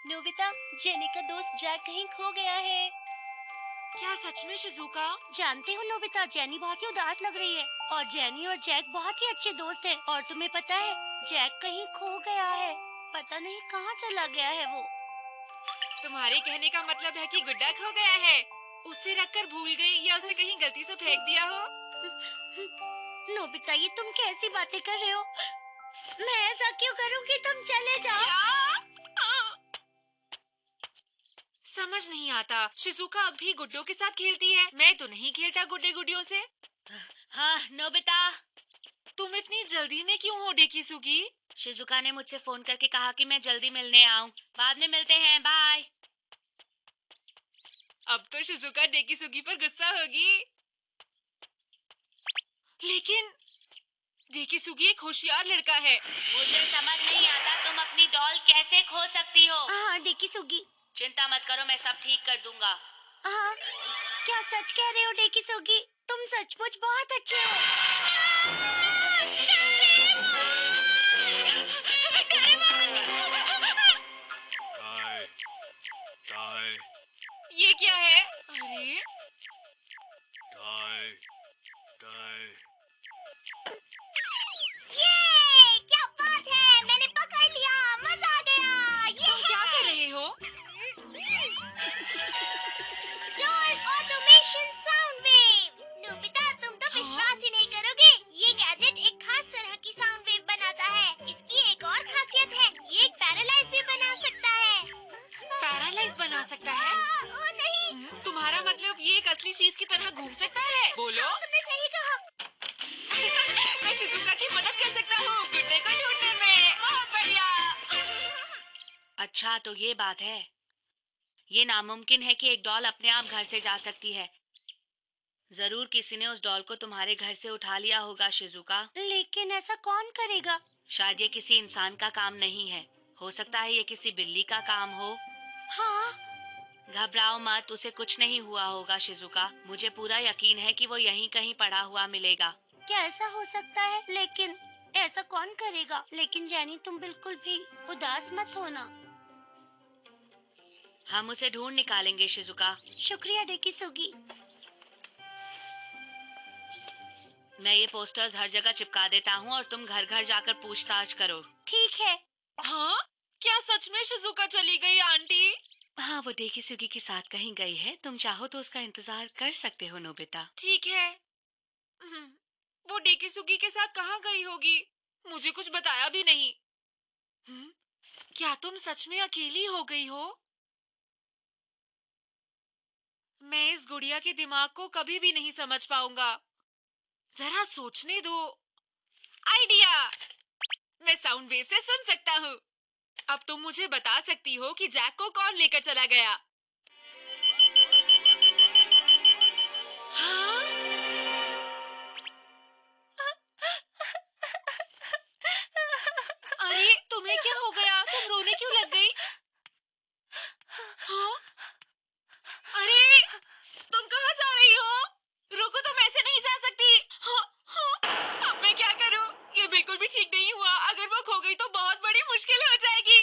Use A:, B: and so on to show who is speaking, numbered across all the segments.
A: Nobita, jenny का दोस्त Jack कहीं खो गया है।
B: क्या सच में शिजुका?
A: जानते हो नोबिता, जेनी बहुत ही उदास लग रही है और जेनी और जैक बहुत ही अच्छे दोस्त हैं। और तुम्हें पता है, जैक कहीं खो गया है। पता नहीं कहाँ चला गया है वो।
B: तुम्हारे कहने का मतलब है कि गुड्डा खो गया है? उसे रखकर भूल गई या उसे कहीं गलती से फेंक दिया हो?
A: नोबिता, ये तुम कैसी बातें कर रहे हो? मैं ऐसा क्यों करूँगी? तुम चले जाओ।
B: समझ नहीं आता। शिजुका अब भी गुड्डों के साथ खेलती है। मैं तो नहीं खेलता गुड्डे गुडियों से।
A: हाँ नोबिता।
B: तुम इतनी जल्दी में क्यों हो डेकिसुगी?
A: शिजुका ने मुझसे फोन करके कहा कि मैं जल्दी मिलने आऊं। बाद में मिलते हैं, बाय।
B: अब तो शिजुका डेकिसुगी पर गुस्सा होगी। लेकिन डेकिसुगी एक होशियार लड़का है।
A: मुझे समझ नहीं आता तुम अपनी डॉल कैसे खो सकती हो। हाँ डेकिसुगी। चिंता मत करो, मैं सब ठीक कर दूंगा। हाँ, क्या सच कह रहे हो डेकिसुगी? तुम सचमुच बहुत अच्छे हो।
C: टाई, टाई,
B: ये क्या है? अरे
C: टाई, टाई।
A: ये क्या बात है, मैंने पकड़ लिया, मजा आ गया।
B: तुम क्या कर रहे हो?
A: Doll automation sound wave. Nobita, तुम तो विश्वास ही नहीं करोगे, ये गैजेट एक खास तरह की साउंड वेव बनाता है। इसकी एक और खासियत है, ये एक पैरालाइज भी बना सकता है।
B: पैरालाइज बना सकता है?
A: ओ नहीं।
B: तुम्हारा मतलब ये एक असली चीज की तरह घूम सकता है? बोलो।
A: तुमने सही कहा।
B: मैं शिजुका की मदद कर सकता हूँ गुड्डे को ढूंढने में। बहुत बढ़िया।
A: अच्छा, तो ये बात है। ये नामुमकिन है कि एक डॉल अपने आप घर से जा सकती है। जरूर किसी ने उस डॉल को तुम्हारे घर से उठा लिया होगा शिजुका। लेकिन ऐसा कौन करेगा? शायद ये किसी इंसान का काम नहीं है। हो सकता है ये किसी बिल्ली का काम हो। हाँ। घबराओ मत, उसे कुछ नहीं हुआ होगा शिजुका। मुझे पूरा यकीन है कि वो यहीं कहीं पड़ा हुआ मिलेगा। क्या ऐसा हो सकता है? लेकिन ऐसा कौन करेगा? लेकिन जेनी, तुम बिल्कुल भी उदास मत होना। हम उसे ढूंढ निकालेंगे शिजुका। शुक्रिया डेकिसुगी। मैं ये पोस्टर्स हर जगह चिपका देता हूँ और तुम घर घर जाकर पूछताछ करो। ठीक है।
B: हाँ? क्या सच में शिजुका चली गई आंटी?
A: हाँ, वो डेकिसुगी के साथ कहीं गई है। तुम चाहो तो उसका इंतजार कर सकते हो नोबिता।
B: ठीक है। वो डेकिसुगी के साथ कहाँ गई होगी? मुझे कुछ बताया भी नहीं। क्या तुम सच में अकेली हो गई हो? मैं इस गुड़िया के दिमाग को कभी भी नहीं समझ पाऊंगा। जरा सोचने दो। आइडिया! मैं साउंड वेव से सुन सकता हूँ। अब तुम मुझे बता सकती हो कि जैक को कौन लेकर चला गया? हाँ? अरे तुम्हें क्या हो गया? तुम रोने क्यों लग गई? हाँ? अरे तुम कहाँ जा रही हो? रुको, तुम ऐसे नहीं जा सकती। हाँ, हाँ, अब मैं क्या करूँ? ये बिल्कुल भी ठीक नहीं हुआ। अगर वो खो गई तो बहुत बड़ी मुश्किल हो जाएगी।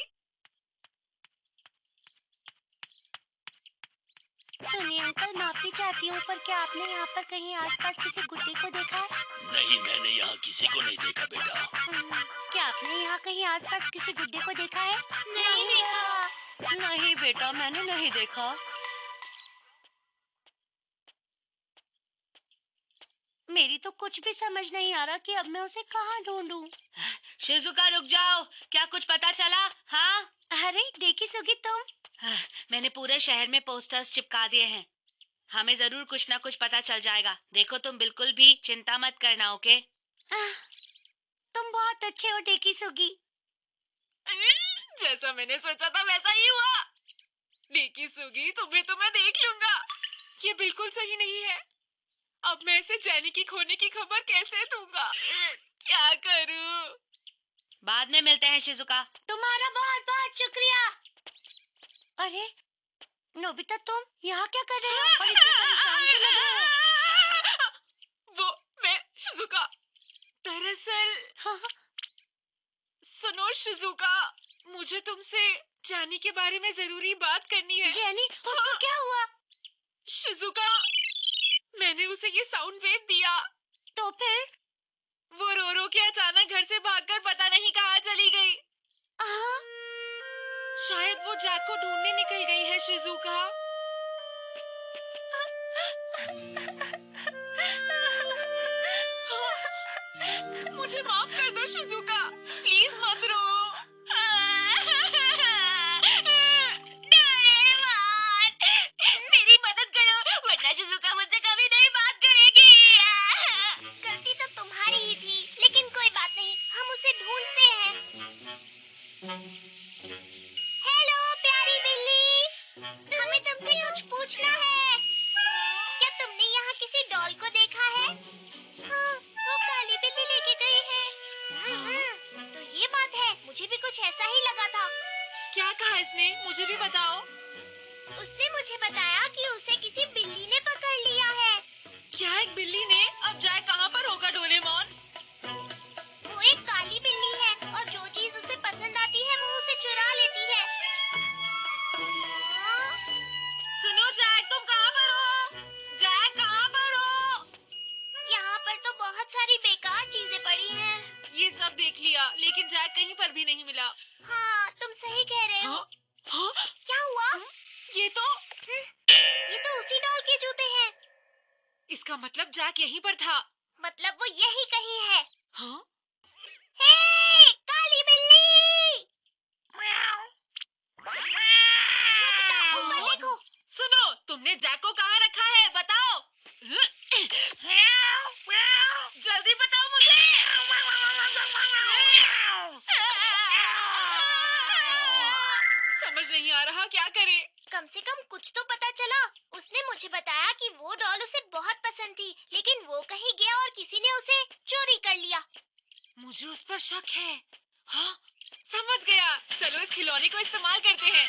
A: सुनिए अंकल, माफी चाहती हूँ, पर क्या आपने यहाँ पर कहीं आसपास किसी गुड्डे को देखा है?
C: नहीं, मैंने यहाँ किसी को नहीं देखा बेटा।
A: क्या आपने यहाँ कहीं आसपास किसी गुड्डे को देखा है? नहीं देखा। नहीं बेटा, मैंने नहीं देखा। मेरी तो कुछ भी समझ नहीं आ रहा कि अब मैं उसे कहाँ ढूंढूं। शिजुका, रुक जाओ। क्या कुछ पता चला? हाँ? अरे डेकिसुगी, तुम? मैंने पूरे शहर में पोस्टर्स चिपका दिए हैं। हमें जरूर कुछ ना कुछ पता चल जाएगा। देखो, तुम बिल्कुल भी चिंता मत करना, ओके? तुम बहुत अच्छे हो डेकिसुगी।
B: जैसा मैंने सोचा था वैसा ही हुआ। डेकिसुगी, तुम्हें तो मैं देख लूंगा। ये बिल्कुल सही नहीं है। अब मैं इसे जेनी की खोने की खबर कैसे दूंगा? क्या करूं?
A: बाद में मिलते हैं शिजुका। तुम्हारा बहुत बहुत शुक्रिया। अरे नोबिता, तुम यहाँ क्या कर रहे हो? और इतने परेशान क्यों लग रहे हो?
B: वो मैं शिजुका। दरअसल
A: हाँ?
B: सुनो शिजुका, मुझे तुमसे जानी के बारे में जरूरी बात करनी है।
A: जेनी, उसको क्या हुआ?
B: शिजुका, मैंने उसे ये साउंड वेव दिया।
A: तो फिर?
B: वो रो रो के अचानक घर से भागकर पता नहीं कहाँ चली गई। शायद वो जैक को ढूंढने निकल गई है शिजुका। मुझे माफ कर दो शिजुका, प्लीज मत रो।
A: मेरी मदद करो, वरना शिजुका मुझसे कभी नहीं बात करेगी।
D: गलती तो तुम्हारी ही थी, लेकिन कोई बात नहीं, हम उसे ढूंढते हैं। हेलो प्यारी बिल्ली, हमें तुमसे कुछ पूछना है। क्या तुमने यहाँ किसी डॉल को देखा है? हाँ, वो काली बिल्ली लेके गई है। तो ये बात है, मुझे भी कुछ ऐसा ही लगा था।
B: क्या कहा इसने, मुझे भी बताओ।
D: उसने मुझे बताया कि उसे किसी बिल्ली ने पकड़ लिया है।
B: क्या एक बिल्ली ने? अब जैक कहाँ पर होगा डोरेमोन?
D: वो एक काली बिल्ली है और जो चीज उसे पसंद आती है वो उसे चुरा लेती है।
B: सुनो जैक, तुम कहाँ पर हो? जैक कहाँ पर हो?
D: यहाँ पर तो बहुत सारी बेकार चीजें पड़ी हैं।
B: ये सब देख लिया, लेकिन जैक कहीं पर भी नहीं मिला।
D: हाँ, तुम सही कह रहे हो।
B: हाँ?
D: क्या हुआ?
B: ये तो
D: उसी डॉल के जूते हैं।
B: इसका मतलब जैक यहीं पर था।
D: मतलब वो यही कहीं है।
B: हाँ?
D: हे, काली बिल्ली! ऊपर देखो।
B: सुनो, तुमने जैक को कहाँ रखा है, बताओ। जल्दी बताओ मुझे। समझ नहीं आ रहा, क्या करे।
D: कम से कम कुछ तो पता चला। उसने मुझे बताया कि वो डॉल उसे बहुत पसंद थी, लेकिन वो कहीं गया और किसी ने उसे चोरी कर लिया।
B: मुझे उस पर शक है। हाँ, समझ गया। चलो इस खिलौने को इस्तेमाल करते हैं।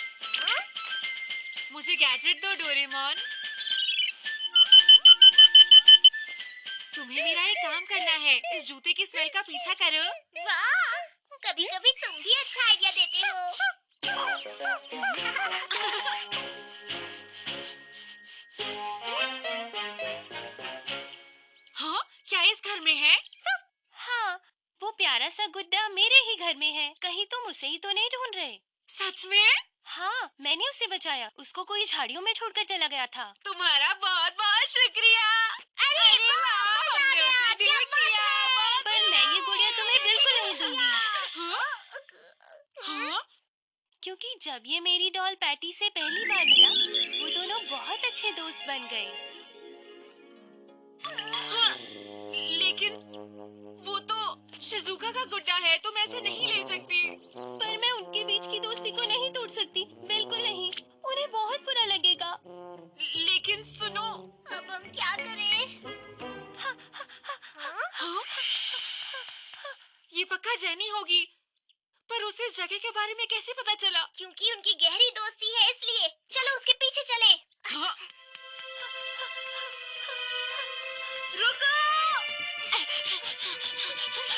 B: मुझे गैजेट दो डोरेमोन। तुम्हें मेरा एक काम करना है, इस जूते की स्मेल का पीछा करो।
D: वाह, कभी-कभी तुम भी अच्छा आइडिया देते हो।
B: हाँ, क्या इस घर में है?
A: हाँ, वो प्यारा सा गुड्डा मेरे ही घर में है। कहीं तुम उसे ही तो नहीं ढूंढ रहे?
B: सच में?
A: हाँ, मैंने उसे बचाया। उसको कोई झाड़ियों में छोड़कर चला गया था।
B: तुम्हारा बहुत बहुत शुक्रिया। अरे वाह, हमने उसे ढूंढ लिया।
A: पर मैं ये गुड़िया तुम्हें बिल्कुल नहीं दूंगी,
B: हाँ?
A: क्योंकि जब ये मेरी डॉल पैटी से पहली बार मिला, वो दोनों बहुत अच्छे दोस्त बन गए।
B: हाँ, लेकिन वो तो शिजुका का गुड्डा है, तुम ऐसे नहीं ले सकती।
A: पर मैं उनके बीच की दोस्ती को नहीं तोड़ सकती, बिल्कुल नहीं। उन्हें बहुत बुरा लगेगा।
B: लेकिन सुनो।
D: अब हम क्या करें? हाँ?
B: हाँ? ये पक्का जेनी होगी, पर उसे इस जगह के बारे में कैसे पता चला?
D: क्योंकि उनकी गहरी दोस्ती है, इसलिए। चलो उसके पीछे चले।
B: हाँ? रुको!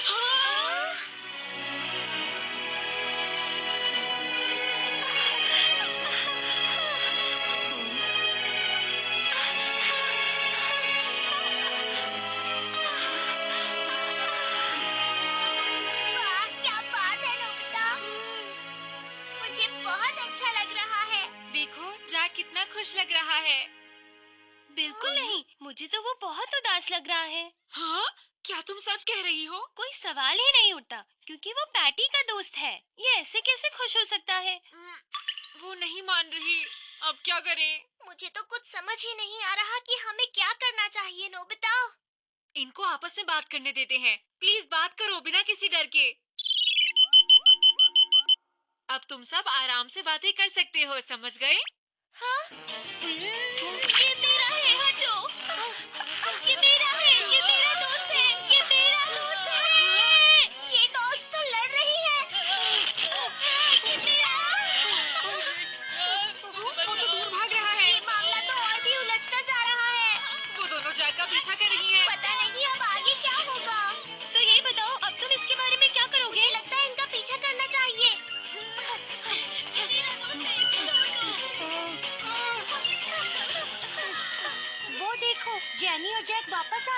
B: हाँ?
D: वाह, क्या बात है नोबिता। मुझे बहुत अच्छा लग रहा है।
B: देखो, जैक कितना खुश लग रहा है।
A: बिल्कुल नहीं, मुझे तो वो बहुत उदास लग रहा है।
B: हाँ? क्या तुम सच कह रही हो?
A: कोई सवाल ही नहीं उठता, क्योंकि वो पैटी का दोस्त है। ये ऐसे कैसे खुश हो सकता है?
B: वो नहीं मान रही, अब क्या करें?
D: मुझे तो कुछ समझ ही नहीं आ रहा कि हमें क्या करना चाहिए नोबिता।
B: इनको आपस में बात करने देते हैं। प्लीज बात करो बिना किसी डर के। अब तुम सब आराम से बातें कर सकते हो, समझ गए?
D: हाँ? ये मेरा है, हटो। ये मेरा है, ये मेरा दोस्त है, ये मेरा दोस्त है। ये दोस्त तो लड़ रही है। ये मेरा।
B: वो तो दूर भाग रहा है।
D: ये मामला तो और भी उलझता जा रहा है।
B: वो दोनों जैक का पीछा कर रही है।
D: पता नहीं अब आगे क्या होगा।
A: तो ये बताओ, अब तुम इसके बारे में क्या करोगे?
D: मुझे लगता है इनका पीछा करना चाहिए। ये मेरा डैनी और जैक वापस